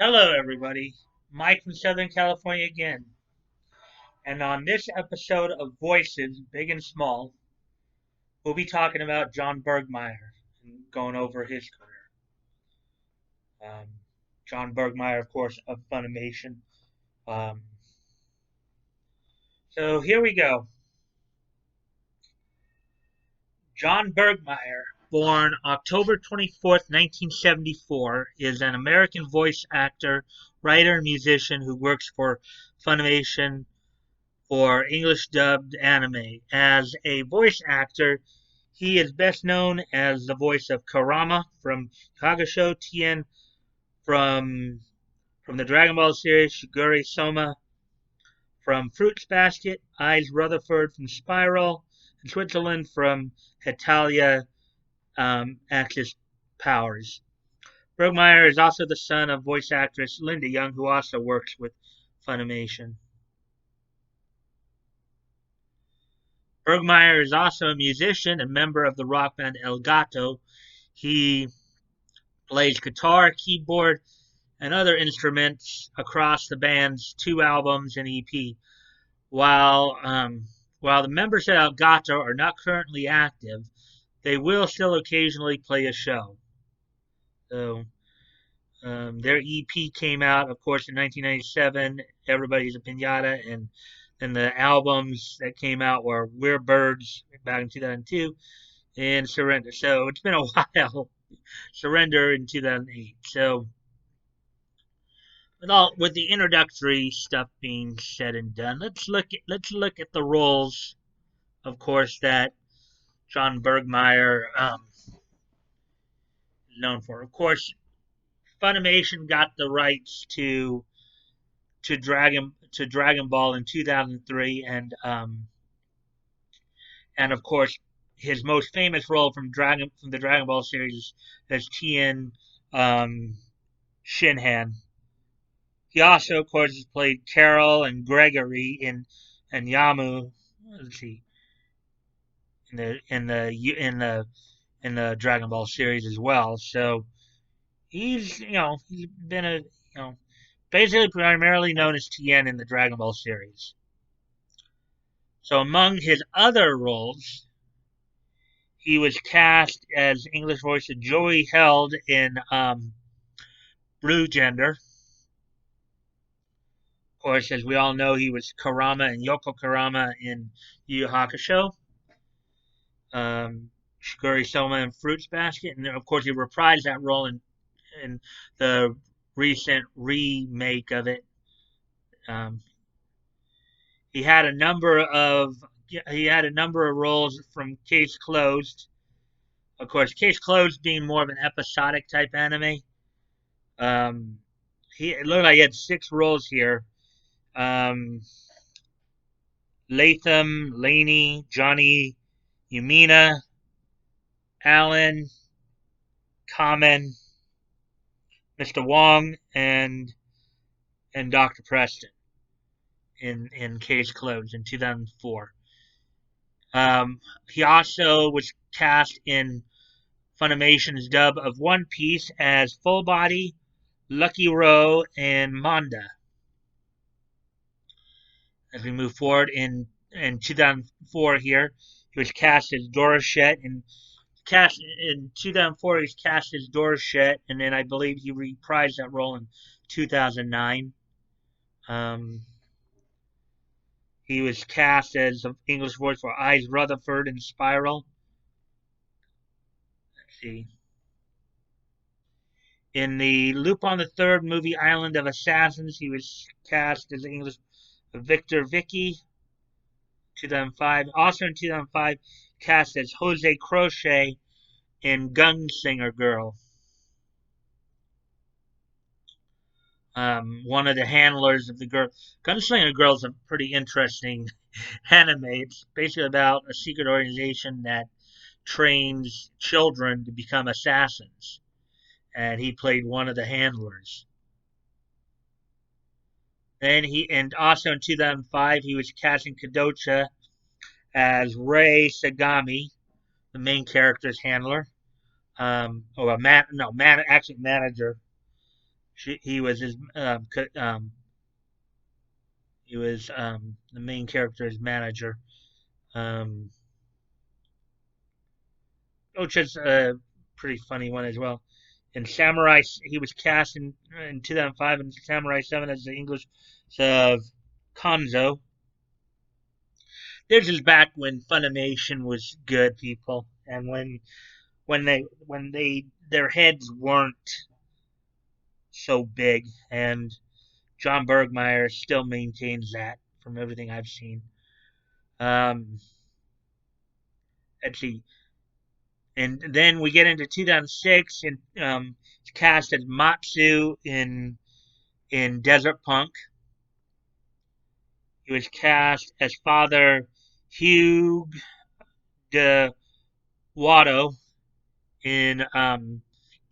Hello, everybody. Mike from Southern California again. And on this episode of Voices, Big and Small, we'll be talking about John Burgmeier and going over his career. Um, John Burgmeier, of course, of Funimation. Um, so here we go. John Burgmeier, born October 24th, 1974, is an American voice actor, writer, and musician who works for Funimation for English dubbed anime. As a voice actor, he is best known as the voice of Kurama from Hakusho, Tien from the Dragon Ball series, Shigure Soma from Fruits Basket, Eyes Rutherford from Spiral, and Switzerland from Hetalia Axis Powers. Bergmeyer is also the son of voice actress Linda Young, who also works with Funimation. Bergmeyer is also a musician and member of the rock band El Gato. He plays guitar, keyboard, and other instruments across the band's two albums and EP. While while the members of El Gato are not currently active, they will still occasionally play a show. So their EP came out, of course, in 1997. Everybody's a Pinata, and the albums that came out were We're Birds back in 2002 and Surrender. So it's been a while. Surrender in 2008. So with the introductory stuff being said and done, let's look at the roles, of course, that John Burgmeier is known for. Of course, Funimation got the rights to Dragon Ball in 2003, and of course his most famous role from the Dragon Ball series is Tien Shinhan. He also, of course, has played Carol and Gregory in and Yamu. Let's see, in the Dragon Ball series as well. So he's been basically primarily known as Tien in the Dragon Ball series. So among his other roles, he was cast as English voice of Joey Held in Blue Gender. Of course, as we all know, he was Kurama and Yoko Kurama in Yu Yu Hakusho. Shigure Soma in Fruits Basket, and of course he reprised that role in the recent remake of it. Um, he had a number of roles from Case Closed. Of course, Case Closed being more of an episodic type anime. Um, it looked like he had 6 roles here. Latham, Laney, Johnny, Yumina, Alan, Common, Mr. Wong, and Dr. Preston in Case Closed in 2004. He also was cast in Funimation's dub of One Piece as Full Body, Lucky Row, and Manda. As we move forward in 2004 here, he was cast as Doroshet in 2004. He was cast as Doroshet, and then I believe he reprised that role in 2009. He was cast as the English voice for Eyes Rutherford in Spiral. Let's see. In the Lupin the Third movie Island of Assassins, he was cast as the English Victor Vicky. 2005. Also in 2005, cast as Jose Crochet in Gunslinger Girl. One of the handlers of the girl. Gunslinger Girl is a pretty interesting anime. It's basically about a secret organization that trains children to become assassins, and he played one of the handlers. And also in 2005 he was cast in Kadocha as Rei Sagami, the main character's handler, or actually manager. He was his he was the main character's manager, um, which is a pretty funny one as well. In Samurai, he was cast in 2005 in Samurai 7 as the English of Konzo. This is back when Funimation was good, people, and when they their heads weren't so big, and John Burgmeier still maintains that from everything I've seen. Um, let's see, and then we get into 2006, and it's cast as Matsu in Desert Punk. He was cast as Father Hugh de Watto in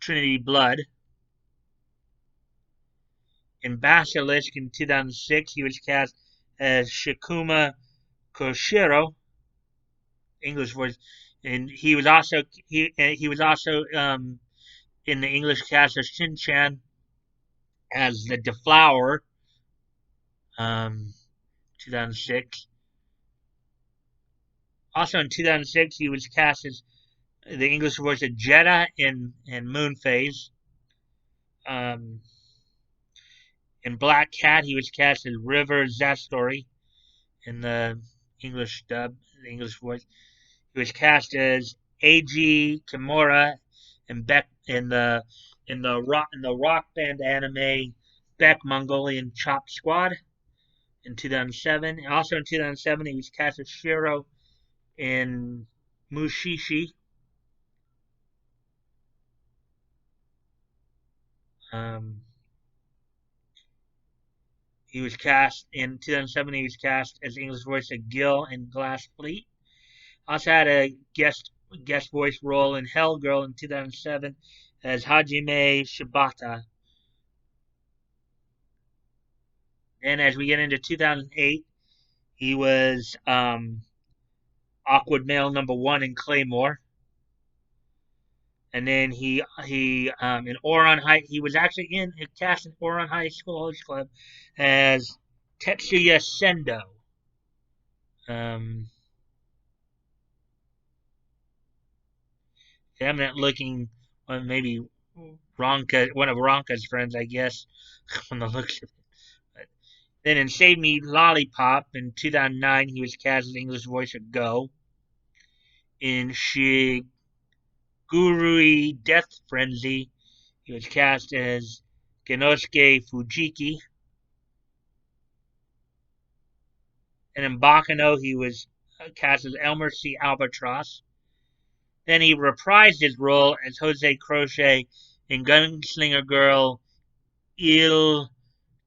Trinity Blood. In Basilisk in 2006, he was cast as Shikuma Koshiro, English voice, and he was also in the English cast of Shin-chan as the Deflower, 2006. Also in 2006, he was cast as the English voice of Jeddah in Moon Phase. Um, in Black Cat, he was cast as River Zastori in the English dub, the English voice. He was cast as Eiji Kimura in the rock band anime Beck Mongolian Chop Squad in 2007. Also in 2007, he was cast as Shiro in Mushishi. Um, he was cast in 2007. He was cast as the English voice of Gil in Glass Fleet. Also had a guest voice role in Hellgirl in 2007 as Hajime Shibata. And as we get into 2008, he was awkward male number one in Claymore. And then he in Oron High, he was actually in cast in Oron High School Host Club as Tetsuya Sendo. Um, eminent looking, maybe Ronka, one of Ronka's friends, I guess, from the looks of it. Then in Save Me Lollipop in 2009, he was cast as the English voice of Go. In Shigurui Death Frenzy, he was cast as Genosuke Fujiki. And in Bakano, he was cast as Elmer C. Albatross. Then he reprised his role as Jose Crochet in Gunslinger Girl Il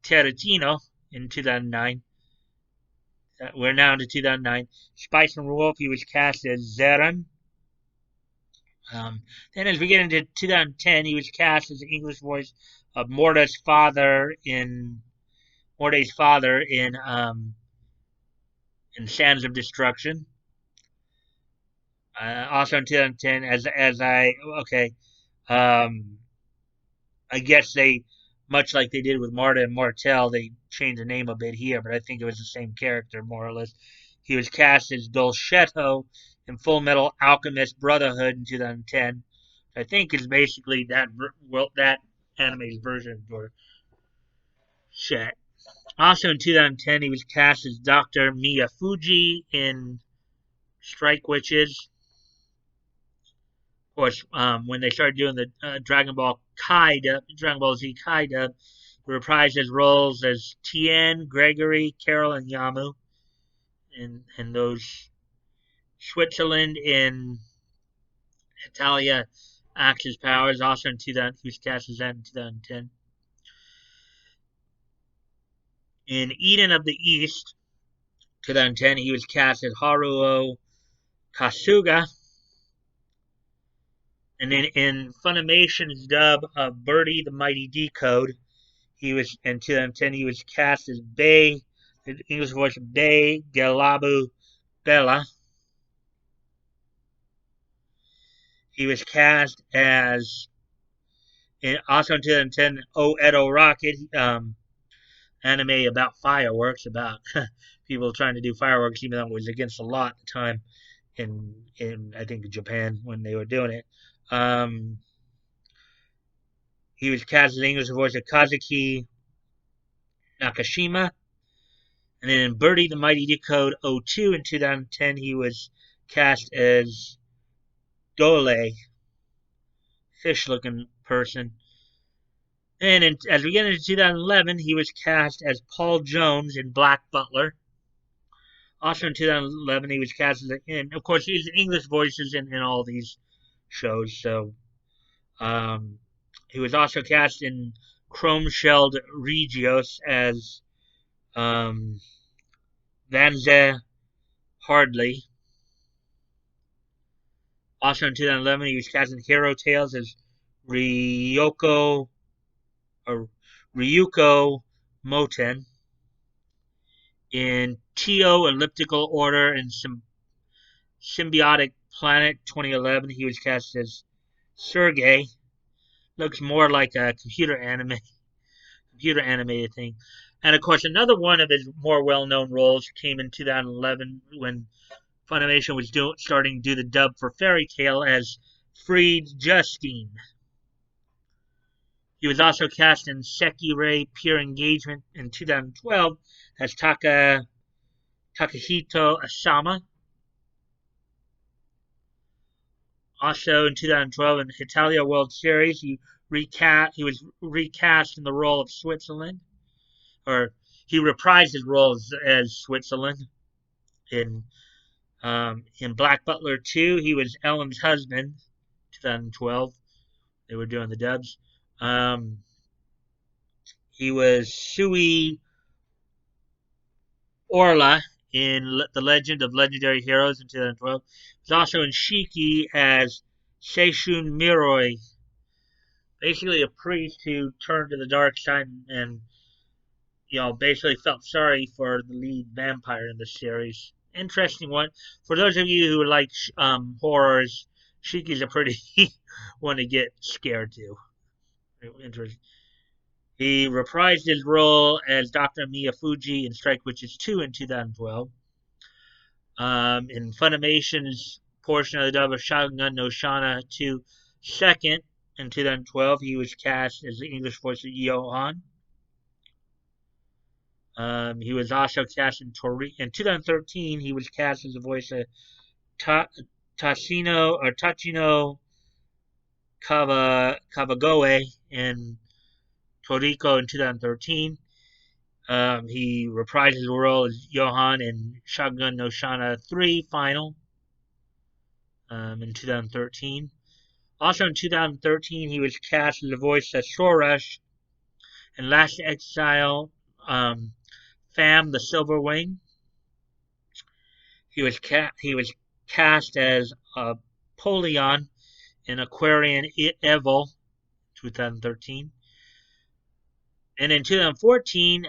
Terratino in 2009. We're now into 2009. Spice and Wolf, he was cast as Zeran. Then as we get into 2010, he was cast as the English voice of Morta's father in Sands of Destruction. Also in 2010, I guess they, much like they did with Marta and Martel, they changed the name a bit here, but I think it was the same character more or less. He was cast as Dolcetto in Full Metal Alchemist Brotherhood in 2010. I think is basically that anime's version of Dolcetto. Also in 2010, he was cast as Dr. Miyafuji in Strike Witches. Of course, when they started doing the Dragon Ball Z Kai dub, he reprised his roles as Tien, Gregory, Carol, and Yamu in those. Switzerland in Italia Axis Powers, also in 2000, he was cast as that in 2010. In Eden of the East, 2010, he was cast as Haruo Kasuga. And then in Funimation's dub of Birdie the Mighty Decode, he was in 2010 he was cast as Bay, the English voice of Bay Galabu Bella. He was cast as Also in 2010, O Edo Rocket, anime about fireworks, about people trying to do fireworks, even though it was against the law at the time in I think Japan when they were doing it. Um, he was cast as the English voice of Kazuki Nakashima, and then in Birdie the Mighty Decode 02 in 2010, he was cast as Dole, fish-looking person. And as we get into 2011, he was cast as Paul Jones in Black Butler. Also in 2011, he was cast as, and of course, he's English voices in all these shows. So um, he was also cast in Chrome Shelled Regios as um, Vanze Hardley. Also in 2011, he was cast in Hero Tales as Ryoko or Ryuko Moten. In TO Elliptical Order and Symbiotic Planet 2011, he was cast as Sergei. Looks more like a computer animated thing. And of course, another one of his more well-known roles came in 2011 when Funimation was starting to do the dub for Fairy Tail as Freed Justine. He was also cast in Sekirei Pure Engagement in 2012 as Takahito Asama. Also in 2012 in the Italia World Series, he was recast in the role of Switzerland, or he reprised his role as Switzerland in Black Butler 2. He was Ellen's husband. 2012, they were doing the dubs. He was Sui Orla in The Legend of Legendary Heroes in 2012. He's also in Shiki as Seishun Miroi, basically a priest who turned to the dark side and basically felt sorry for the lead vampire in the series. Interesting one. For those of you who like horrors, Shiki's a pretty one to get scared to. Interesting. He reprised his role as Dr. Miyafuji in Strike Witches 2 in 2012. In Funimation's portion of the dub of Shagun no Shana 2 second in 2012, he was cast as the English voice of Johan. He was also cast in Tori. In 2013, he was cast as the voice of Tachino Kawagoe in Toriko in 2013. He reprised his role as Johan in Shagun no Shana 3 Final in 2013. Also in 2013, he was cast as the voice of Shoresh in Last Exile, Fam the Silver Wing. He was cast as Polion in Aquarian Evil 2013. And in 2014,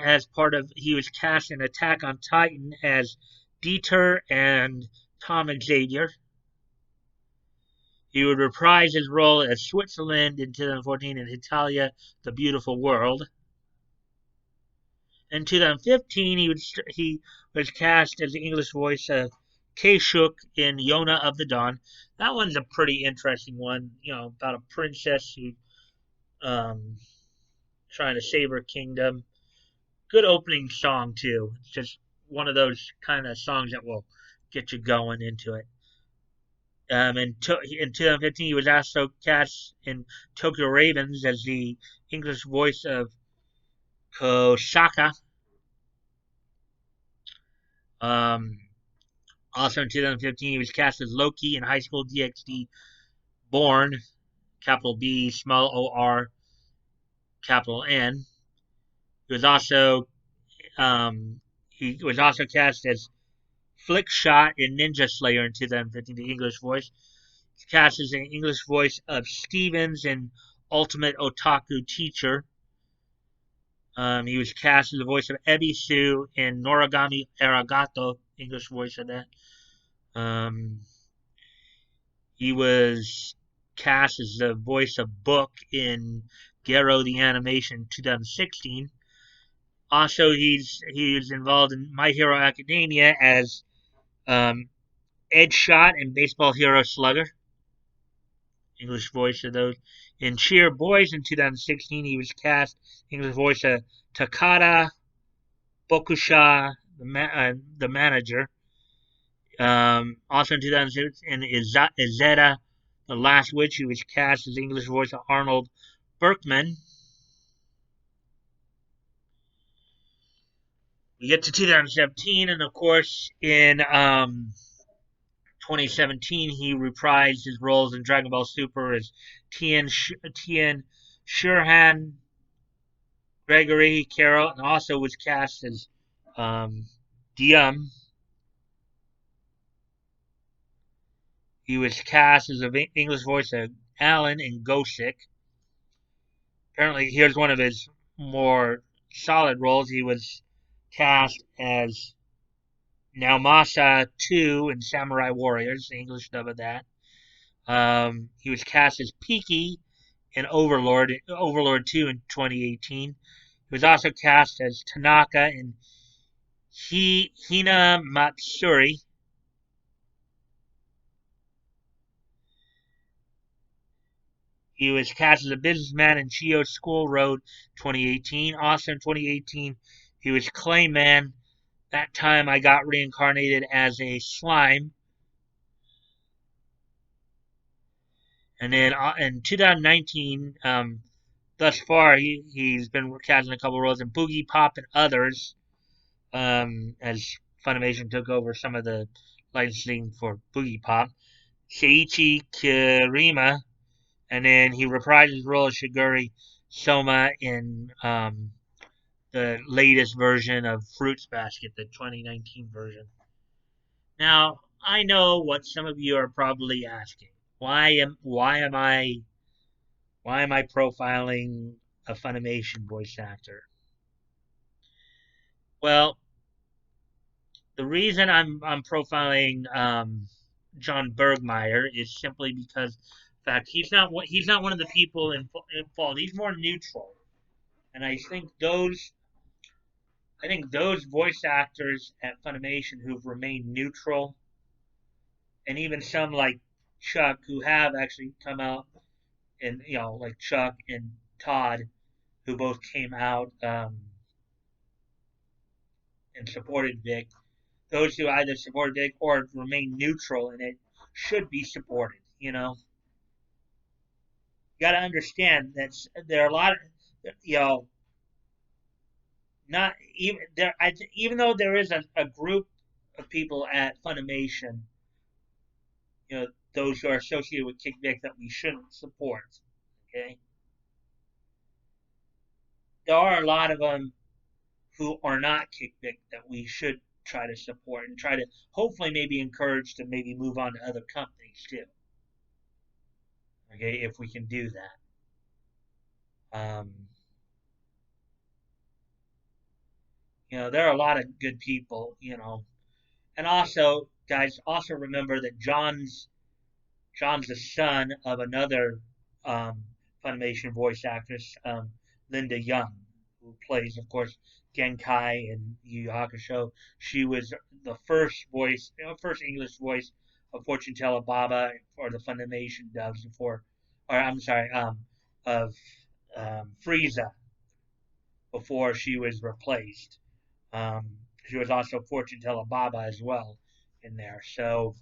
he was cast in Attack on Titan as Dieter and Tom Xavier. He would reprise his role as Switzerland in 2014 in Italia, The Beautiful World. In 2015, he was cast as the English voice of Keishuk in Yona of the Dawn. That one's a pretty interesting one, about a princess who trying to save her kingdom. Good opening song too. It's just one of those kind of songs that will get you going into it. In 2015, he was also cast in Tokyo Ravens as the English voice of Kosaka. Also in 2015, he was cast as Loki in High School DxD Born, capital B, small O-R, capital N. He was also cast as Flickshot in Ninja Slayer in 2015, the English voice. He's cast as an English voice of Stevens in Ultimate Otaku Teacher. He was cast as the voice of Ebisu in Noragami Arigato, English voice of that. He was cast as the voice of Book in Gero the Animation 2016. Also, he's involved in My Hero Academia as um, Ed Shot and Baseball Hero Slugger. English voice of those. In Cheer Boys in 2016, he was cast English voice of Takada Bokusha, the manager. Also in 2006, in Izetta, The Last Witch, he was cast as English voice of Arnold Berkman. We get to 2017, and of course, in 2017, he reprised his roles in Dragon Ball Super as Tien Shinhan, Gregory Carroll, and also was cast as Dium. He was cast as an English voice of Alan in Gosick. Apparently, here's one of his more solid roles. He was cast as Naomasa 2 in Samurai Warriors, the English dub of that. He was cast as Piki in Overlord 2 in 2018. He was also cast as Tanaka in Hina Matsuri. He was cast as a businessman in Chio School Road 2018. Also in 2018, he was Clayman. That time I got reincarnated as a slime. And then in 2019, thus far, he's been cast in a couple roles in Boogie Pop and others, as Funimation took over some of the licensing for Boogie Pop. Seiichi Kirima, and then he reprised his role as Shiguri Soma in the latest version of Fruits Basket, the 2019 version. Now, I know what some of you are probably asking. Why am I profiling a Funimation voice actor? Well, the reason I'm profiling John Burgmeier is simply because, in fact, he's not one of the people in fault. He's more neutral, and I think those voice actors at Funimation who've remained neutral, and even some like Chuck who have actually come out, and like Chuck and Todd who both came out and supported Vic. Those who either supported Vic or remain neutral in it should be supported. You got to understand that there are a lot of not even there. Even though there is a group of people at Funimation, those who are associated with Kick Vic that we shouldn't support. Okay, there are a lot of them who are not Kick Vic that we should try to support and try to hopefully maybe encourage to maybe move on to other companies too. Okay, if we can do that. There are a lot of good people, and also, guys, also remember that John's the son of another Funimation voice actress, Linda Young, who plays, of course, Genkai in Yu Yu Hakusho. She was the first English voice of Fortune Teller Baba for the Funimation dubs of Frieza before she was replaced. She was also Fortune Teller Baba as well in there. So,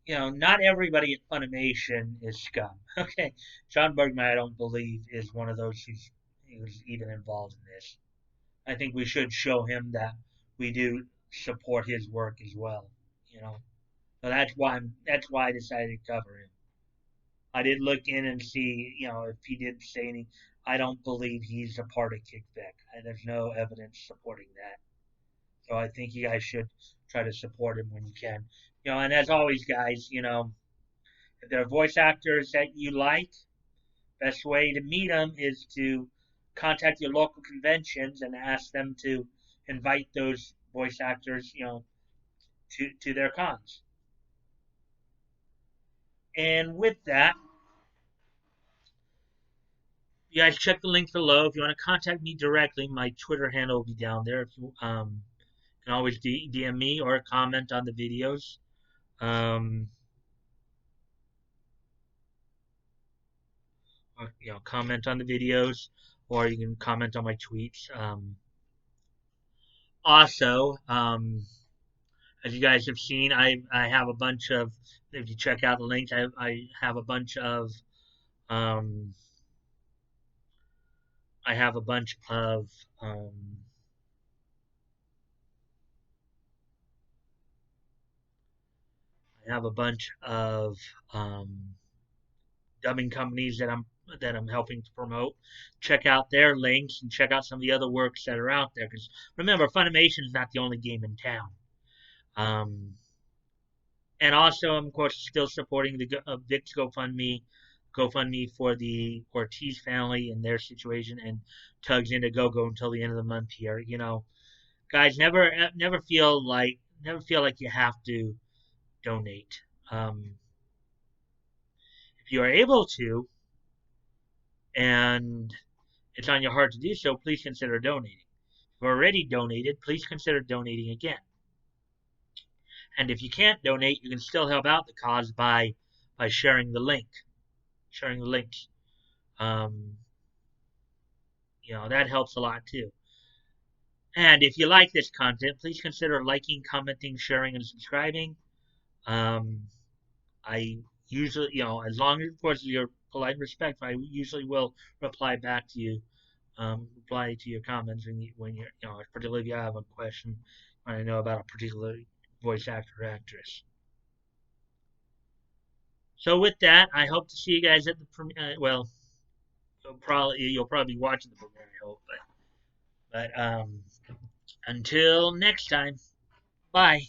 not everybody at Funimation is scum. Okay, John Burgmeier, I don't believe, is one of those who's even involved in this. I think we should show him that we do support his work as well. So that's why I decided to cover him. I did look in and see, if he did say any. I don't believe he's a part of Kickback. There's no evidence supporting that. So I think you guys should try to support him when you can. And as always, guys, if there are voice actors that you like, best way to meet them is to contact your local conventions and ask them to invite those voice actors, to their cons. And with that, you guys check the link below. If you want to contact me directly, my Twitter handle will be down there. If you can always DM me or comment on the videos. Or, comment on the videos, or you can comment on my tweets. Also, as you guys have seen, I have a bunch of. If you check out the links, I have a bunch of. Um, I have a bunch of. I have a bunch of um, dubbing companies that I'm helping to promote. Check out their links and check out some of the other works that are out there. Because remember, Funimation is not the only game in town. Um, and also, I'm of course still supporting the Vic's GoFundMe for the Ortiz family and their situation, and Tugs Indiegogo until the end of the month here. Guys, never feel like you have to donate. If you are able to, and it's on your heart to do so, please consider donating. If you've already donated, please consider donating again. And if you can't donate, you can still help out the cause by sharing the link, sharing the links. Um, that helps a lot too. And if you like this content, please consider liking, commenting, sharing, and subscribing. Um, I usually, as long as, of course, you're polite and respectful, I usually will reply to your comments when you're, particularly if you have a question, when I know about a particular voice actor or actress. So with that, I hope to see you guys at the premiere. Well, you'll probably be watching the premiere, I hope. But until next time, bye.